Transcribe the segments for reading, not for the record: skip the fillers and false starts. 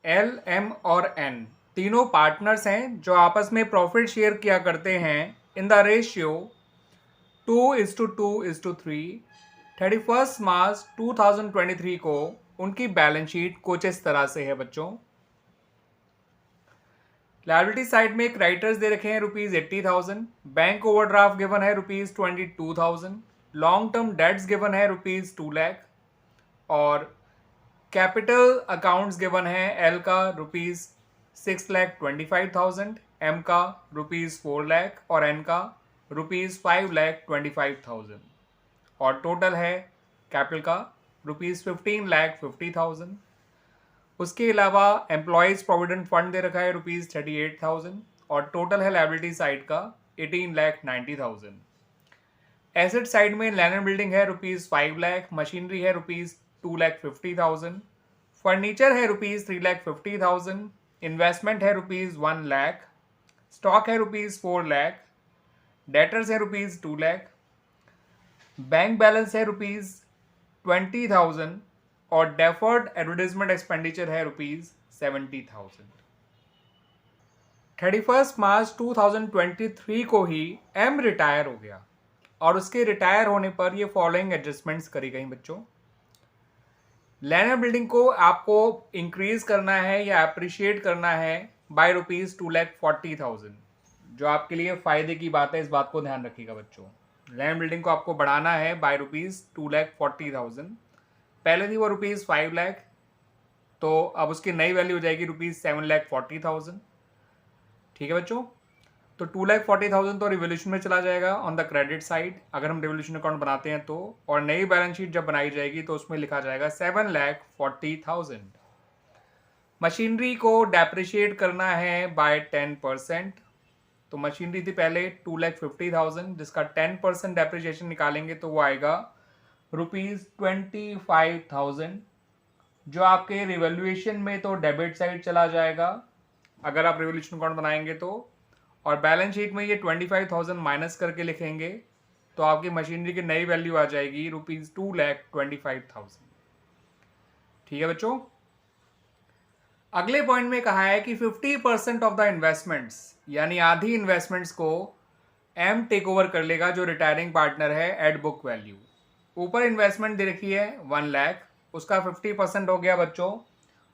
L, M और N तीनों partners हैं जो आपस में प्रॉफिट शेयर किया करते हैं इन द रेशियो 2:2:3। 31 मार्च 2023 को उनकी बैलेंस शीट कुछ इस तरह से है बच्चों। लायबिलिटी साइड में क्रेडिटर्स दे रखे हैं ₹80,000, बैंक ओवरड्राफ्ट गिवन है ₹22,000, लॉन्ग टर्म डेट्स गिवन है ₹2 लाख और कैपिटल अकाउंट्स गिवन है एल का ₹6,25,000, एम का ₹4 लाख और एन का ₹5,25,000 और टोटल है कैपिटल का ₹15,50,000। उसके अलावा एम्प्लॉयज़ प्रोविडेंट फंड दे रखा है ₹38,000 और टोटल है लायबिलिटी साइड का 18,90,000। एसेट साइड में लैंड बिल्डिंग है ₹5 लाख, मशीनरी है ₹2,50,000, फर्नीचर है ₹3,50,000, इन्वेस्टमेंट है ₹1 लाख, स्टॉक है ₹4 लाख, डेटर्स है ₹2 लाख, बैंक बैलेंस है ₹20,000 और डेफर्ड एडवर्टाइजमेंट एक्सपेंडिचर है ₹70,000। 31 मार्च 2023 को ही एम रिटायर हो गया और उसके रिटायर होने पर ये फॉलोइंग एडजस्टमेंट्स करी गई बच्चों। लैंड बिल्डिंग को आपको इंक्रीज करना है या अप्रिशिएट करना है बाय ₹2,40,000, जो आपके लिए फायदे की बात है, इस बात को ध्यान रखिएगा बच्चों। लैंड बिल्डिंग को आपको बढ़ाना है बाय ₹2,40,000। पहले थी वो ₹5 लाख, तो अब उसकी नई वैल्यू हो जाएगी ₹7,40,000। ठीक है बच्चों, तो 2,40,000 तो रिवोल्यूशन में चला जाएगा ऑन द क्रेडिट साइड अगर हम रिवोल्यूशन अकाउंट बनाते हैं तो, और नई बैलेंस शीट जब बनाई जाएगी तो उसमें लिखा जाएगा 7,40,000। मशीनरी को डेप्रिशिएट करना है बाय 10%, तो मशीनरी थी पहले 2,50,000 जिसका 10% डेप्रिशिएशन निकालेंगे तो वो आएगा ₹25,000, जो आपके रिवोल्यूशन में तो डेबिट साइड चला जाएगा अगर आप रिवोल्यूशन अकाउंट बनाएंगे तो, और बैलेंस शीट में ये 25,000 माइनस करके लिखेंगे तो आपकी मशीनरी की नई वैल्यू आ जाएगी ₹2,25,000। ठीक है बच्चों, अगले पॉइंट में कहा है कि 50% ऑफ द इन्वेस्टमेंट्स यानी आधी इन्वेस्टमेंट्स को एम टेक ओवर कर लेगा जो रिटायरिंग पार्टनर है एट बुक वैल्यू। ऊपर इन्वेस्टमेंट दे रखी है 1 लाख, उसका 50% हो गया बच्चों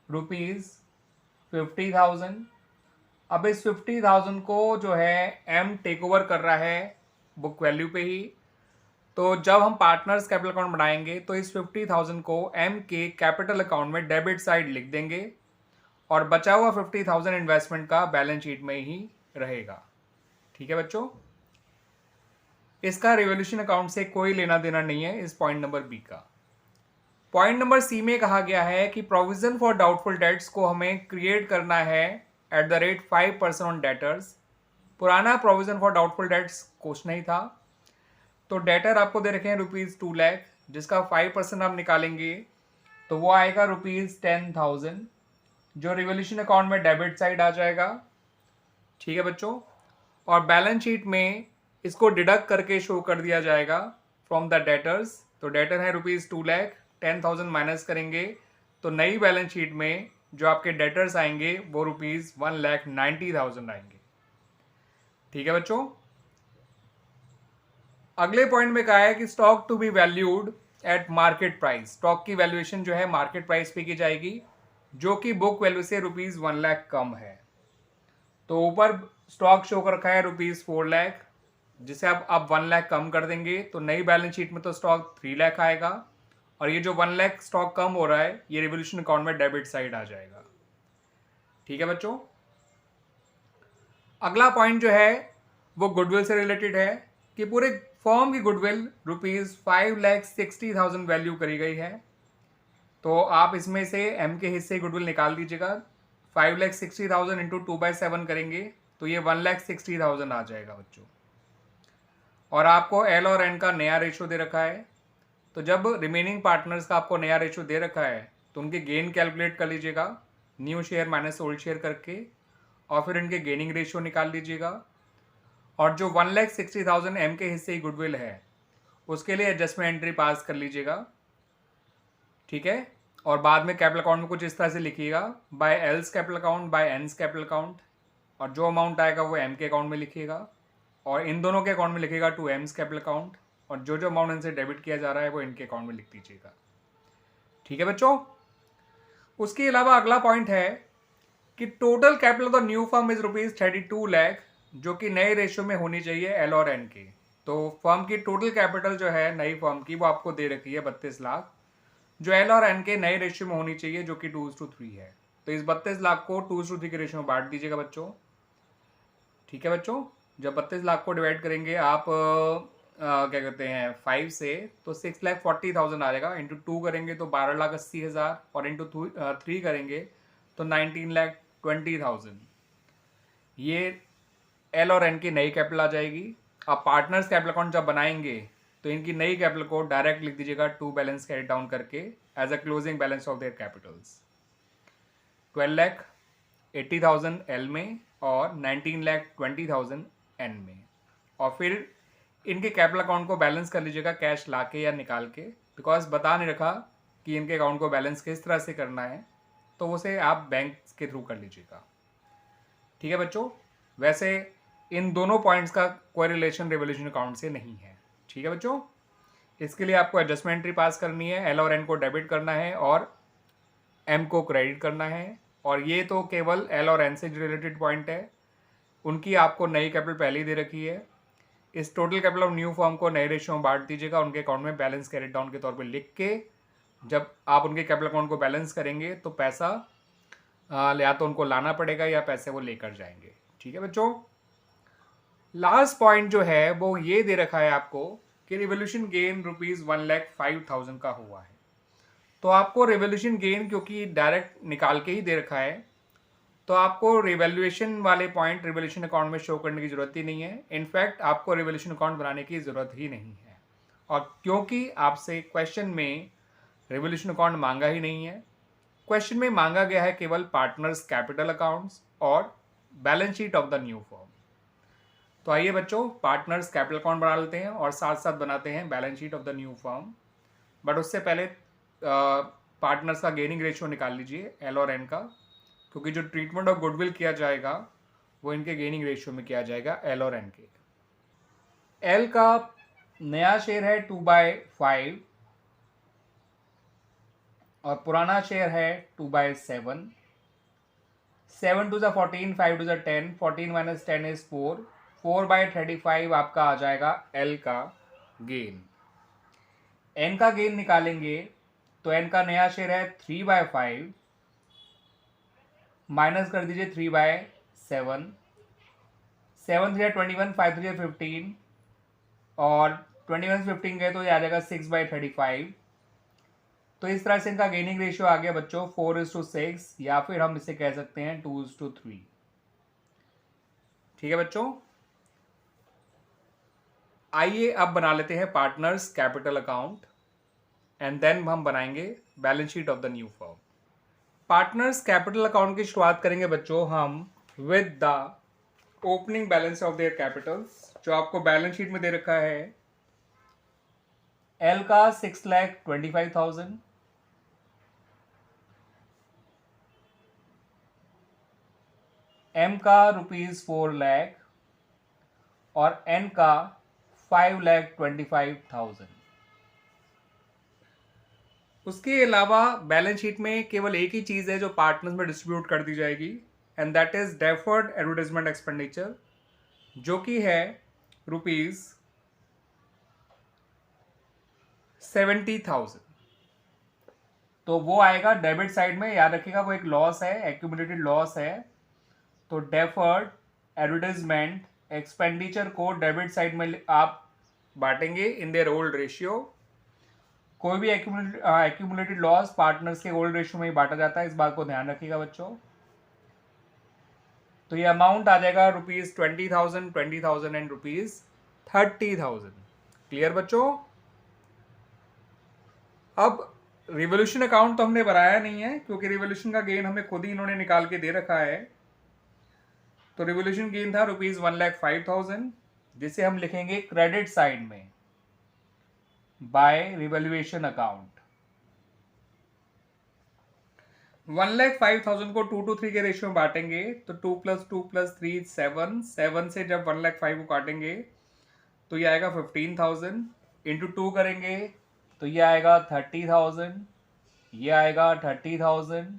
₹50,000। अब इस 50,000 को जो है एम टेक ओवर कर रहा है बुक वैल्यू पे ही, तो जब हम पार्टनर्स कैपिटल अकाउंट बनाएंगे तो इस 50,000 को एम के कैपिटल अकाउंट में डेबिट साइड लिख देंगे और बचा हुआ 50,000 इन्वेस्टमेंट का बैलेंस शीट में ही रहेगा। ठीक है बच्चों, इसका रिवोल्यूशन अकाउंट से कोई लेना देना नहीं है इस पॉइंट नंबर बी का। पॉइंट नंबर सी में कहा गया है कि प्रोविजन फॉर डाउटफुल डेट्स को हमें क्रिएट करना है at the rate 5% on debtors. पुराना प्रोविजन फॉर डाउटफुल डेट्स कुछ नहीं था, तो डेटर आपको दे रखे हैं ₹2 लाख, जिसका 5% आप निकालेंगे तो वो आएगा ₹10,000, जो रिवोल्यूशन अकाउंट में डेबिट साइड आ जाएगा। ठीक है बच्चों, और बैलेंस शीट में इसको डिडक्ट करके शो कर दिया जाएगा फ्रॉम द डेटर्स। तो डेटर है ₹2 लाख, 10,000 माइनस करेंगे तो नई बैलेंस शीट में जो आपके डेटर्स आएंगे वो ₹1,90,000 आएंगे। ठीक है बच्चों, अगले पॉइंट में कहा है कि stock to be valued at market price. Stock की वैल्यूएशन जो है मार्केट प्राइस पे की जाएगी जो कि बुक वैल्यू से ₹1 लाख कम है। तो ऊपर स्टॉक शो कर रखा है ₹4 लाख, जिसे आप 1 लाख कम कर देंगे तो नई बैलेंस शीट में तो स्टॉक 3 लाख आएगा, और ये जो 1 लाख स्टॉक कम हो रहा है ये रिवोल्यूशन अकाउंट में डेबिट साइड आ जाएगा। ठीक है बच्चों, अगला पॉइंट जो है वो गुडविल से रिलेटेड है कि पूरे फर्म की गुडविल ₹5,60,000 वैल्यू करी गई है। तो आप इसमें से एम के हिस्से गुडविल निकाल दीजिएगा। 5,60,000 इंटू 2/7 करेंगे तो ये 1,60,000 आ जाएगा बच्चों। और आपको एल और एन का नया रेशो दे रखा है, तो जब रिमेनिंग पार्टनर्स का आपको नया रेशो दे रखा है तो उनके गेन कैलकुलेट कर लीजिएगा new share minus old share करके, और फिर इनके गेनिंग रेशियो निकाल लीजिएगा। और जो 1,60,000 एम के हिस्से की गुडविल है उसके लिए एडजस्टमेंट एंट्री पास कर लीजिएगा। ठीक है, और बाद में कैपिटल अकाउंट में कुछ इस तरह से लिखिएगा, by L's capital account, by N's capital account, और जो अमाउंट आएगा वो एम के अकाउंट में लिखिएगा, और इन दोनों के अकाउंट में लिखिएगा टू एम्स कैपिटल अकाउंट, और जो जो अमाउंट इनसे डेबिट किया जा रहा है वो इनके अकाउंट में लिख दीजिएगा। ठीक है बच्चों। उसके अलावा अगला पॉइंट है कि total capital of the new firm is ₹32 lakh, जो कि नए रेशियो में होनी चाहिए एल और एन के। तो फर्म की टोटल कैपिटल जो है नई फर्म की वो आपको दे रखी है 32 लाख, जो एल और एन के नए रेशियो में होनी चाहिए, जो कि 2:3 है। तो इस 32 लाख को 2:3 के रेशियो में बांट दीजिएगा बच्चों। ठीक है बच्चों। जब 32 लाख को डिवाइड करेंगे आप क्या कहते हैं 5 से, तो 6,40,000 आ जाएगा। इंटू 2 करेंगे तो 12,80,000, और इंटू 3 करेंगे तो 19,20,000। ये एल और एन की नई कैपिटल आ जाएगी। आप पार्टनर्स कैपिटल अकाउंट जब बनाएंगे तो इनकी नई कैपिटल को डायरेक्ट लिख दीजिएगा टू बैलेंस कैरी डाउन करके as a closing balance of their capitals. 12,80,000 L में और 19,20,000 एन में। और फिर इनके कैपिटल अकाउंट को बैलेंस कर लीजिएगा कैश लाके या निकाल के, बिकॉज बता नहीं रखा कि इनके अकाउंट को बैलेंस किस तरह से करना है, तो उसे आप बैंक के थ्रू कर लीजिएगा। ठीक है बच्चों। वैसे इन दोनों पॉइंट्स का कोई रिलेशन रिवोल्यूशन अकाउंट से नहीं है। ठीक है बच्चों। इसके लिए आपको एडजस्टमेंट एंट्री पास करनी है, एल और एन को डेबिट करना है और एम को क्रेडिट करना है। और ये तो केवल एल और एन से रिलेटेड पॉइंट है, उनकी आपको नई कैपिटल पहले ही दे रखी है। इस total capital of new firm को नए रेशियो में बांट दीजिएगा, उनके अकाउंट में बैलेंस कैरी डाउन के तौर पे लिख के। जब आप उनके कैपिटल अकाउंट को बैलेंस करेंगे तो पैसा या तो उनको लाना पड़ेगा या पैसे वो लेकर जाएंगे। ठीक है बच्चों। लास्ट पॉइंट जो है वो ये दे रखा है आपको कि रिवोल्यूशन गेन ₹1,05,000 का हुआ है। तो आपको रिवोल्यूशन गेन क्योंकि डायरेक्ट निकाल के ही दे रखा है, तो आपको रिवैल्यूएशन वाले पॉइंट रिवोल्यूशन अकाउंट में शो करने की ज़रूरत ही नहीं है। इनफैक्ट आपको रिवोल्यूशन अकाउंट बनाने की ज़रूरत ही नहीं है। और क्योंकि आपसे क्वेश्चन में रिवोल्यूशन अकाउंट मांगा ही नहीं है, क्वेश्चन में मांगा गया है केवल पार्टनर्स कैपिटल अकाउंट्स और balance sheet of the new firm. तो आइए बच्चों पार्टनर्स कैपिटल अकाउंट बना लेते हैं और साथ साथ बनाते हैं balance sheet of the new firm. But उससे पहले पार्टनर्स का गेनिंग रेशियो निकाल लीजिए एल और एन का, क्योंकि जो ट्रीटमेंट ऑफ गुडविल किया जाएगा वो इनके गेनिंग रेशियो में किया जाएगा एल और एन के। एल का नया शेयर है 2/5 और पुराना शेयर है 2/7। 7 to the 14, 5 to the 10, 14 minus 10 is 4, 4/35 आपका आ जाएगा एल का गेन। एन का गेन निकालेंगे तो एन का नया शेयर है 3/5, माइनस कर दीजिए 3/7, 7 3 21, 5 3 15, और 21 से 15 गए तो ये आ जाएगा 6/35। तो इस तरह से इनका गेनिंग रेशियो आ गया बच्चों 4:6, या फिर हम इसे कह सकते हैं 2:3। ठीक है बच्चों। आइए अब बना लेते हैं partners capital account and then हम बनाएंगे balance sheet of the new firm. Partners capital account की शुरुआत करेंगे बच्चों हम with the opening balance of their capitals, जो आपको बैलेंस शीट में दे रखा है। एल का 6,25,000, एम का ₹4 लाख और एन का 5,25,000। उसके अलावा बैलेंस शीट में केवल एक ही चीज़ है जो पार्टनर्स में डिस्ट्रीब्यूट कर दी जाएगी, and that is deferred advertisement expenditure, जो कि है ₹70,000। तो वो आएगा डेबिट साइड में, याद रखिएगा वो एक लॉस है, एक्यूमुलेटेड लॉस है। तो डेफर्ड एडवर्टाइजमेंट एक्सपेंडिचर को डेबिट साइड में आप बांटेंगे इन देयर ओल्ड रेशियो। कोई भी एक्यूमुलेटेड लॉस पार्टनर्स के ओल्ड रेशियो में ही बांटा जाता है, इस बात को ध्यान रखिएगा बच्चों। तो ये अमाउंट आ जाएगा ₹20,000, 20,000 एंड ₹30,000। क्लियर बच्चों। अब रिवोल्यूशन अकाउंट तो हमने बनाया नहीं है, क्योंकि रिवोल्यूशन का गेन हमें खुद ही इन्होंने निकाल के दे रखा है। तो रिवोल्यूशन गेन था ₹1,05,000, जिसे हम लिखेंगे क्रेडिट साइड में बाय रिवैल्यूएशन अकाउंट। 1,05,000 को 2:3 के रेशियो में बांटेंगे तो 2 + 2 + 3 7, 7 से जब 1,05,000 को काटेंगे तो ये आएगा 15,000, इंटू 2 करेंगे तो ये आएगा 30,000, ये आएगा 30,000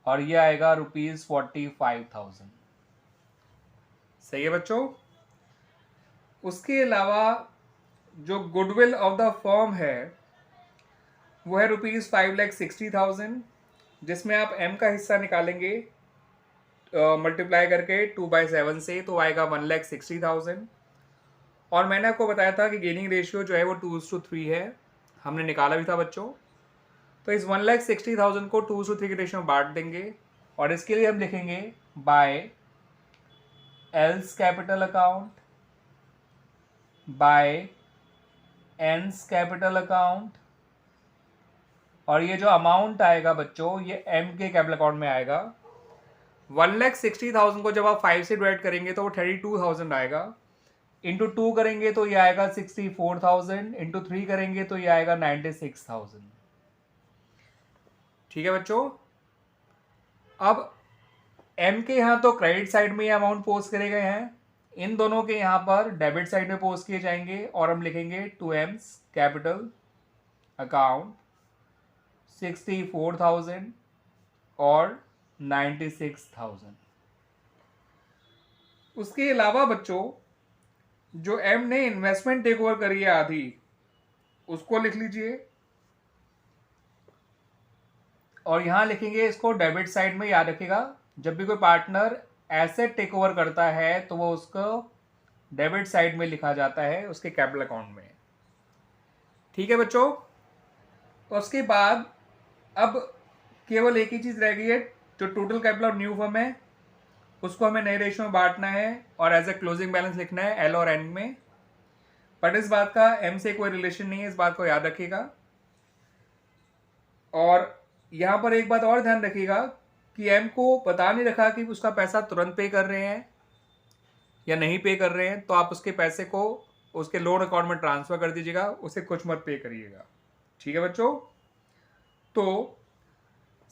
और ये आएगा ₹45,000। सही है बच्चों। उसके अलावा जो गुडविल ऑफ द फर्म है वो है ₹5,60,000, जिसमें आप m का हिस्सा निकालेंगे मल्टीप्लाई करके 2/7 से तो आएगा 1,60,000। और मैंने आपको बताया था कि गेनिंग रेशियो जो है वो 2:3 है, हमने निकाला भी था बच्चों। तो इस 1,60,000 को 2:3 के रेशियो में बांट देंगे और इसके लिए हम लिखेंगे by L's capital account by N's capital account, और ये जो अमाउंट आएगा बच्चों ये एम के कैपिटल अकाउंट में आएगा। 1,60,000 को जब आप 5 से डिवाइड करेंगे तो वो 32,000 आएगा, इंटू 2 करेंगे तो ये आएगा 64,000, इंटू 3 करेंगे तो ये आएगा 96,000। ठीक है बच्चों। अब एम के यहाँ तो क्रेडिट साइड में ये अमाउंट पोस्ट करे गए हैं, इन दोनों के यहाँ पर डेबिट साइड में पोस्ट किए जाएंगे और हम लिखेंगे टू एम्स कैपिटल अकाउंट 64,000 और 96,000। उसके अलावा बच्चों जो एम ने इन्वेस्टमेंट टेक ओवर करी है आधी, उसको लिख लीजिए और यहां लिखेंगे इसको डेबिट साइड में। याद रखिएगा जब भी कोई पार्टनर एसेट टेक ओवर करता है तो वो उसको डेबिट साइड में लिखा जाता है उसके कैपिटल अकाउंट में। ठीक है बच्चों। उसके बाद अब केवल एक ही चीज रह गई है, जो total capital of new firm है उसको हमें नए रेशियो में बांटना है और एज ए क्लोजिंग बैलेंस लिखना है एल और एन में। बट इस बात का एम से कोई रिलेशन नहीं है, इस बात को याद रखिएगा। और यहां पर एक बात और ध्यान रखिएगा कि एम को पता नहीं रखा कि उसका पैसा तुरंत पे कर रहे हैं या नहीं पे कर रहे हैं, तो आप उसके पैसे को उसके लोन अकाउंट में ट्रांसफर कर दीजिएगा, उसे कुछ मत पे करिएगा। ठीक है बच्चों। तो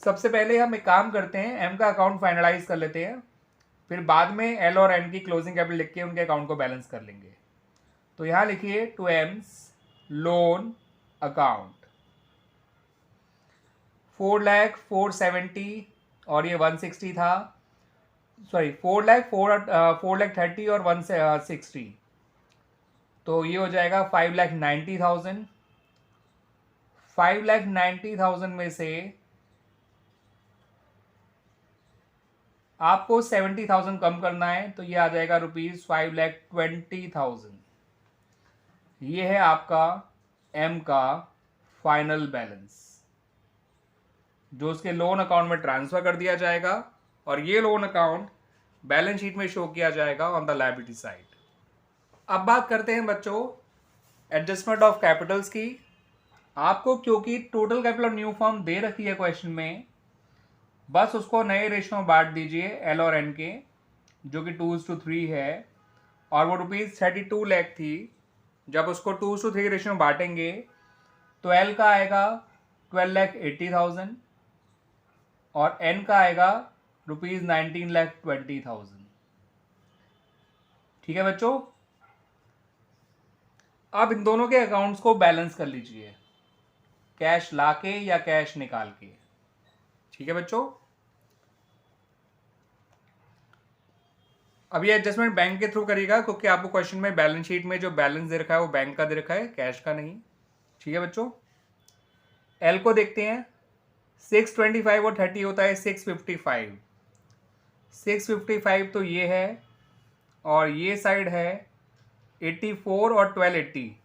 सबसे पहले हम एक काम करते हैं, एम का अकाउंट फाइनलाइज कर लेते हैं, फिर बाद में एल और एन की क्लोजिंग कैपिटल लिख के उनके अकाउंट को बैलेंस कर लेंगे। तो यहां लिखिए टू एम्स लोन अकाउंट 4,04,70 और ये 160 था, सॉरी 4,30 और 160, तो ये हो जाएगा 5,90,000। 5,90,000 में से आपको 70,000 कम करना है तो ये आ जाएगा ₹5,20,000। ये है आपका एम का फाइनल बैलेंस जो उसके लोन अकाउंट में ट्रांसफर कर दिया जाएगा और ये लोन अकाउंट बैलेंस शीट में शो किया जाएगा ऑन द लायबिलिटी साइड। अब बात करते हैं बच्चों एडजस्टमेंट ऑफ कैपिटल्स की। आपको क्योंकि total capital of new firm दे रखी है क्वेश्चन में, बस उसको नए रेशियो में बांट दीजिए एल और एन के, जो कि 2:3 है, और वो ₹32 लाख थी। जब उसको 2:3 के रेशियो में बांटेंगे तो एल का आएगा 12,80,000 और एन का आएगा ₹19,20,000। ठीक है बच्चों। अब इन दोनों के अकाउंट्स को बैलेंस कर लीजिए, कैश लाके या कैश निकाल के। ठीक है बच्चों। अब ये एडजस्टमेंट बैंक के थ्रू करिएगा क्योंकि आपको क्वेश्चन में बैलेंस शीट में जो बैलेंस दे रखा है वो बैंक का दे रखा है, कैश का नहीं। ठीक है बच्चों। एल को देखते हैं। 625 और 30 होता है 655। 655 तो ये है और ये साइड है 84 और 1280।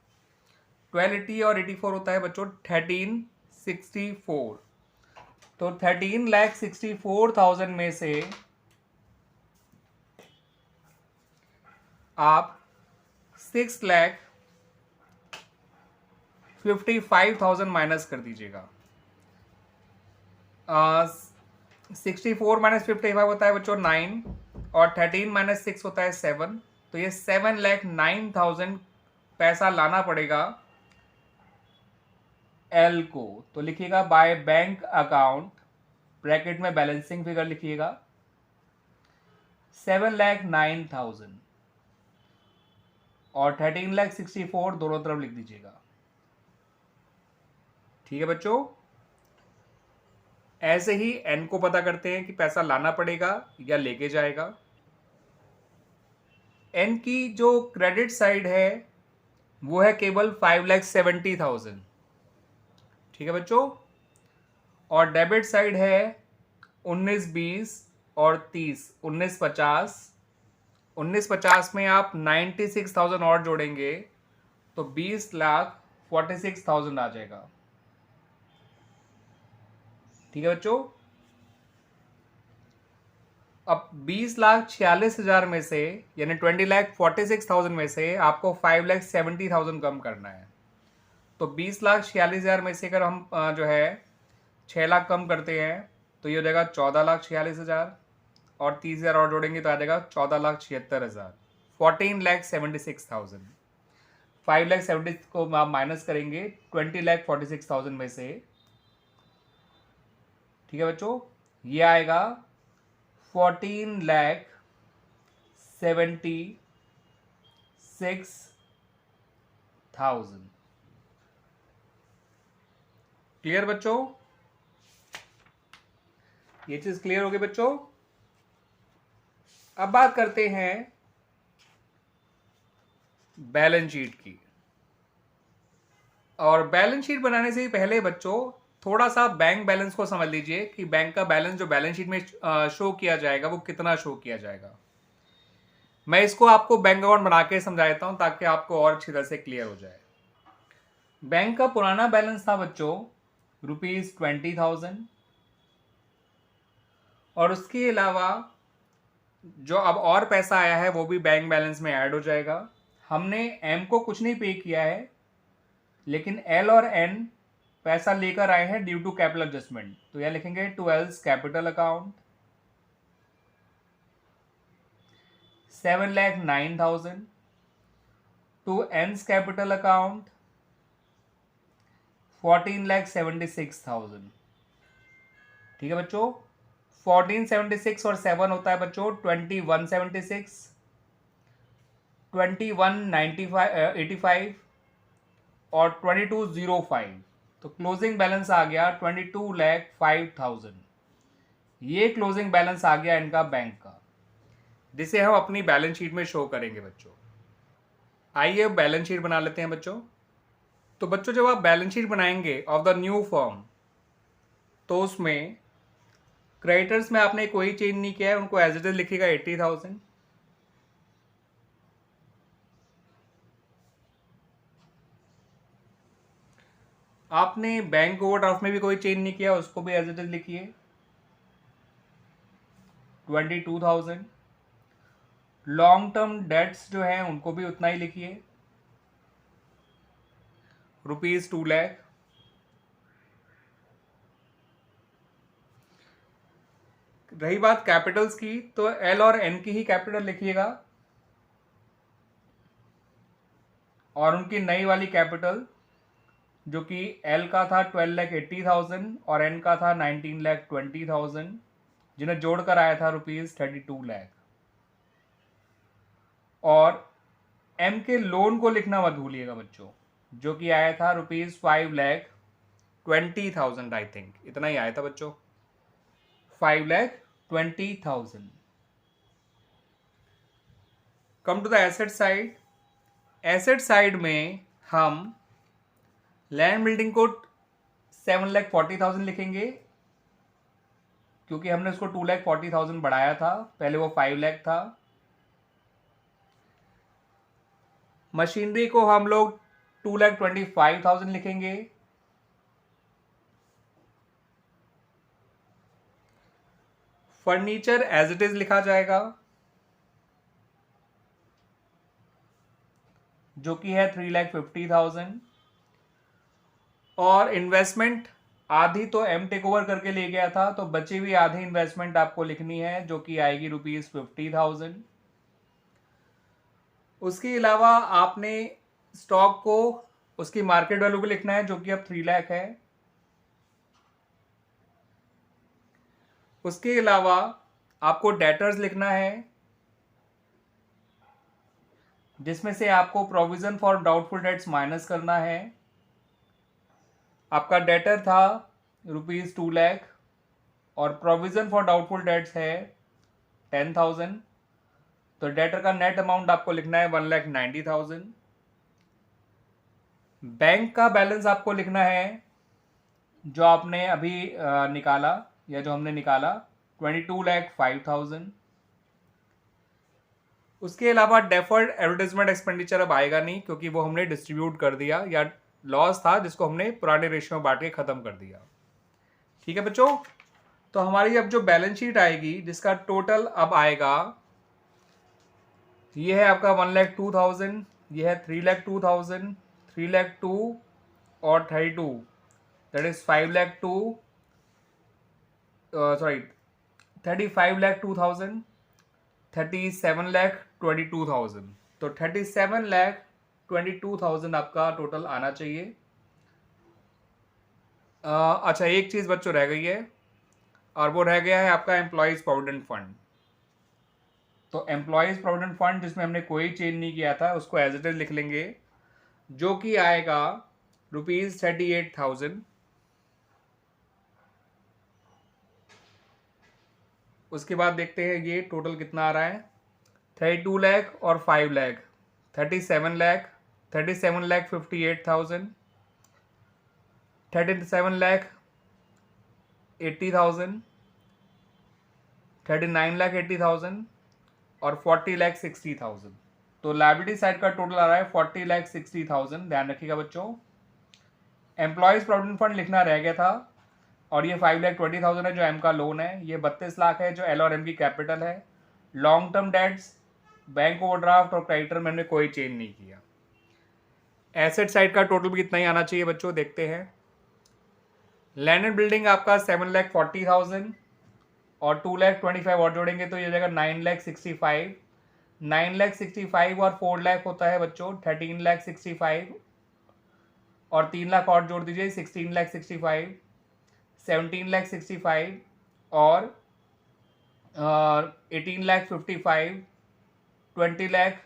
1280 और 84 होता है बच्चों 1364। तो 13,64,000 में से आप 6,55,000 माइनस कर दीजिएगा। 64 माइनस 55 होता है बच्चों 9 और 13 माइनस 6 होता है 7। तो ये 7,09,000 पैसा लाना पड़ेगा एल को। तो लिखिएगा बाय बैंक अकाउंट ब्रैकेट में बैलेंसिंग फिगर लिखिएगा 7,09,000 और 13,64 दोनों तरफ लिख दीजिएगा। ठीक है बच्चों, ऐसे ही एन को पता करते हैं कि पैसा लाना पड़ेगा या लेके जाएगा। एन की जो क्रेडिट साइड है वो है केवल 5,70,000। ठीक है बच्चों, और डेबिट साइड है 19, 20 और 30, 19, 50। 19,50 में आप 96,000 और जोड़ेंगे तो 20,46,000 आ जाएगा। ठीक है बच्चों, अब 20,46,000 में से यानी 20,46,000 में से आपको 5,70,000 कम करना है। तो 20,46,000 में से अगर हम जो है 6 लाख कम करते हैं तो ये हो जाएगा 14,46,000 और 30,000 और जोड़ेंगे तो आ जाएगा 14,76,000, 14,76,000। 5,70,000 को आप माइनस करेंगे 20,46,000 में से। ठीक है बच्चों, ये आएगा 14,76,000। क्लियर बच्चों, ये चीज क्लियर होगी बच्चों। अब बात करते हैं बैलेंस शीट की। और बैलेंस शीट बनाने से पहले बच्चों थोड़ा सा बैंक बैलेंस को समझ लीजिए कि बैंक का बैलेंस जो बैलेंस शीट में शो किया जाएगा वो कितना शो किया जाएगा। मैं इसको आपको बैंक अकाउंट बना के समझा देता हूं ताकि आपको और अच्छी तरह से क्लियर हो जाए। बैंक का पुराना बैलेंस था बच्चों ₹20,000 और उसके अलावा जो अब और पैसा आया है वो भी बैंक बैलेंस में ऐड हो जाएगा। हमने एम को कुछ नहीं पे किया है, लेकिन एल और एन पैसा लेकर आए हैं ड्यू टू कैपिटल एडजस्टमेंट, तो यह लिखेंगे to L's capital account 7,09,000, to N's capital account 14,76,000। ठीक है बच्चों, 1476 और 7 होता है बच्चों 2176, 2185 और 2205। तो क्लोजिंग बैलेंस आ गया 22,05,000। ये क्लोजिंग बैलेंस आ गया इनका बैंक का, जिसे हम अपनी बैलेंस शीट में शो करेंगे बच्चों। आइए अब बैलेंस शीट बना लेते हैं बच्चों। तो बच्चों जब आप बैलेंस शीट बनाएंगे ऑफ द न्यू फर्म तो उसमें क्रेडिटर्स में आपने कोई चेंज नहीं किया है, उनको एज इट इज लिखिएगा 80,000। आपने बैंक ओवरड्राफ्ट में भी कोई चेंज नहीं किया, उसको भी एज इट इज लिखिए 22,000। लॉन्ग टर्म डेट्स जो हैं उनको भी उतना ही लिखिए ₹2 लाख। रही बात कैपिटल्स की तो एल और एन की ही कैपिटल लिखिएगा और उनकी नई वाली कैपिटल जो कि एल का था 12,80,000 और एन का था 19,20,000, जिन्हें जोड़कर आया था ₹32 लाख। और एम के लोन को लिखना मत भूलिएगा बच्चों, जो कि आया था ₹5,20,000, आई थिंक इतना ही आया था बच्चों, 5,20,000। Come to the asset side. Asset side में हम लैंड बिल्डिंग को 7,40,000 लिखेंगे क्योंकि हमने उसको 2,40,000 बढ़ाया था, पहले वो 5 लाख था। मशीनरी को हम लोग 2,25,000 लिखेंगे। फर्नीचर एज इट इज लिखा जाएगा जो कि है 3,50,000। और इन्वेस्टमेंट आधी तो एम टेक ओवर करके ले गया था, तो बची हुई आधी इन्वेस्टमेंट आपको लिखनी है जो कि आएगी ₹50,000। उसके अलावा आपने स्टॉक को उसकी मार्केट वैल्यू भी लिखना है जो कि अब 3 लाख है। उसके अलावा आपको डेटर्स लिखना है, जिसमें से आपको provision for doubtful debts minus करना है। आपका डेटर था ₹2 लाख और प्रोविजन फॉर डाउटफुल डेट्स है 10,000, तो डेटर का नेट अमाउंट आपको लिखना है 1,90,000। बैंक का बैलेंस आपको लिखना है जो आपने अभी निकाला या जो हमने निकाला 22,05,000। उसके अलावा डेफर्ड एडवर्टाइजमेंट एक्सपेंडिचर अब आएगा नहीं, क्योंकि वो हमने डिस्ट्रीब्यूट कर दिया या लॉस था जिसको हमने पुराने रेशियो में बांट के खत्म कर दिया। ठीक है बच्चों, तो हमारी अब जो बैलेंस शीट आएगी जिसका टोटल अब आएगा, ये है आपका 1,02,000, ये है 3,02,000, 3,02,000 और 32, दैट इज 5,02,000, सॉरी 35,02,000, 37,22,000, तो 37,22,000 आपका टोटल आना चाहिए। अच्छा, एक चीज बच्चों रह गई है, और वो रह गया है आपका एम्प्लॉयज प्रोविडेंट फंड। तो एम्प्लॉयज प्रोविडेंट फंड जिसमें हमने कोई चेंज नहीं किया था उसको एज इट इज लिख लेंगे, जो कि आएगा ₹38,000। उसके बाद देखते हैं ये टोटल कितना आ रहा है, 32 लाख और 5 लाख, 37 लाख, 37,58,000, 37,80,000, 39,80,000 और 40,60,000। तो लायबिलिटी साइड का टोटल आ रहा है 40,60,000। ध्यान रखिएगा बच्चों, एम्प्लॉयज प्रोविडेंट फंड लिखना रह गया था, और ये 5,20,000 है जो एम का लोन है, ये 32 लाख है जो एल और एम की कैपिटल है। Long term dates, bank overdraft और क्रेडिटर में हमने कोई चेंज नहीं किया। एसेट साइड का टोटल भी कितना ही आना चाहिए बच्चों, देखते हैं। लैंड एंड बिल्डिंग आपका 7,40,000 और 2,25,000 और जोड़ेंगे तो ये जाएगा 9,65,000। 9,65,000 और 4 लाख होता है बच्चों 13,65,000, और 3 लाख और जोड़ दीजिए 16,65,000, 17,65,000 और 18,55,000, 20 लाख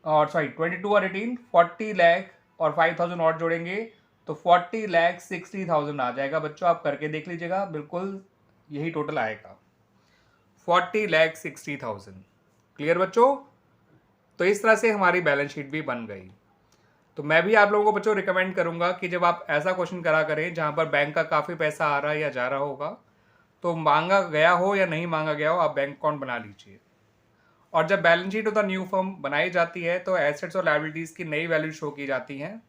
और 22 और 18 40 लाख और 5,000 और जोड़ेंगे तो 40,60,000 आ जाएगा बच्चों। आप करके देख लीजिएगा, बिल्कुल यही टोटल आएगा 40,60,000। क्लियर बच्चों? तो इस तरह से हमारी बैलेंस शीट भी बन गई। तो मैं भी आप लोगों को बच्चों रिकमेंड करूंगा कि जब आप ऐसा क्वेश्चन करा करें जहां पर बैंक का काफ़ी पैसा आ रहा है या जा रहा होगा, तो मांगा गया हो या नहीं मांगा गया हो, आप बैंक अकाउंट बना लीजिए। और जब balance sheet of the new firm बनाई जाती है तो एसेट्स और लायबिलिटीज़ की नई वैल्यू शो की जाती हैं।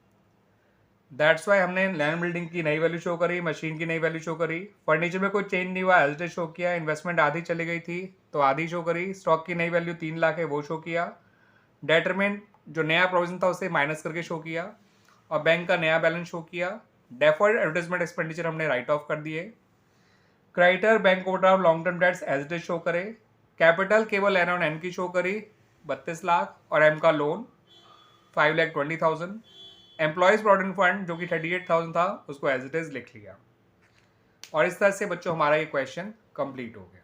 दैट्स वाई हमने लैंड बिल्डिंग की नई वैल्यू शो करी, मशीन की नई वैल्यू शो करी, फर्नीचर में कोई चेंज नहीं हुआ, एज इट इज शो किया, इन्वेस्टमेंट आधी चली गई थी तो आधी शो करी, स्टॉक की नई वैल्यू 3 लाख है वो शो किया, डेटर में जो नया प्रोविजन था उसे माइनस करके शो किया, और बैंक का नया बैलेंस शो किया। डेफर्ड एडवर्टाइजमेंट एक्सपेंडिचर हमने राइट ऑफ कर दिए। Creditor, bank overdraft, long term debts as it is show करे। कैपिटल केवल एन और एन की शो करी 32 लाख और एम का लोन 5,20,000। एम्प्लॉयज प्रोविडेंट फंड जो कि 38,000 था उसको एज इट इज लिख लिया। और इस तरह से बच्चों हमारा ये क्वेश्चन कंप्लीट हो गया।